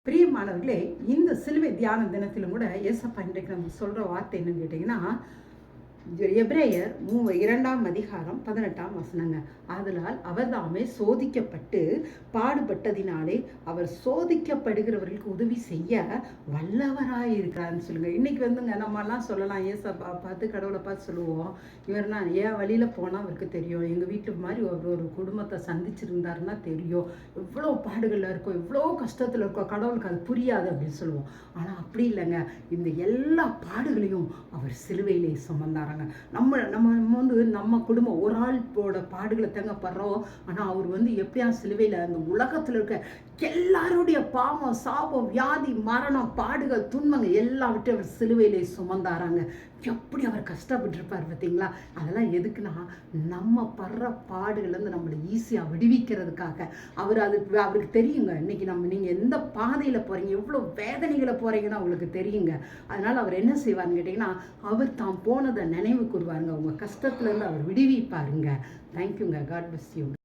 பிரியமானவர்களே, இந்த சிலுவை தியான தினத்திலும் கூட ஏசப்பா இன்றைக்கு நம்ம சொல்ற வார்த்தை என்னன்னு கேட்டீங்கன்னா, எபிரேயர் 2ஆம் அதிகாரம் 18ஆம் வசனங்க. ஆதலால் அவர் தாமே சோதிக்கப்பட்டு பாடுபட்டதினாலே அவர் சோதிக்கப்படுகிறவர்களுக்கு உதவி செய்ய வல்லவராயிருக்கிறான்னு சொல்லுங்க. இன்னைக்கு வந்துங்க நம்மலாம் சொல்லலாம், ஏசப்பா பார்த்து கடவுளை பார்த்து சொல்லுவோம், இவர்னா என் வழியில போனா அவருக்கு தெரியும், எங்க வீட்டு மாதிரி ஒரு குடும்பத்தை சந்திச்சிருந்தாருன்னா தெரியும், எவ்வளோ பாடுகள்ல இருக்கோம், எவ்வளோ கஷ்டத்துல இருக்கோம், கடவுளுக்கு அது புரியாது அப்படின்னு சொல்லுவோம். ஆனா அப்படி இல்லைங்க. இந்த எல்லா பாடுகளையும் அவர் சிலுவையிலே சுமந்தார். நம்ம நம்ம வந்து நம்ம குடும்பம் ஒரு ஆளோட பாடுகளை தங்க படுறோம். ஆனா அவர் வந்து எப்படியா சிலுவையில அந்த உலகத்துல இருக்க எல்லாருடைய பாவம், சாபம், வியாதி, மரணம், பாடுகள், துன்பங்கள் எல்லாவற்றையும் அவர் சிலுவையிலே சுமந்தாராங்க. எப்படி அவர் கஷ்டப்பட்டு இருப்பார் பார்த்தீங்களா? அதெல்லாம் எதுக்குன்னா நம்ம படுற பாடுகள் வந்து நம்மளை ஈஸியாக விடுவிக்கிறதுக்காக. அவருக்கு தெரியுங்க, இன்னைக்கு நீங்க எந்த பாதையில போறீங்க, எவ்வளவு வேதனைகளை போறீங்கன்னா அவங்களுக்கு தெரியுங்க. அதனால அவர் என்ன செய்வார்னு கேட்டீங்கன்னா, அவர் தான் போனதை நினைவு கூறுவாருங்க. உங்க கஷ்டத்துல இருந்து அவர் விடுவிப்பாருங்க. தேங்க்யூங்க. God bless you.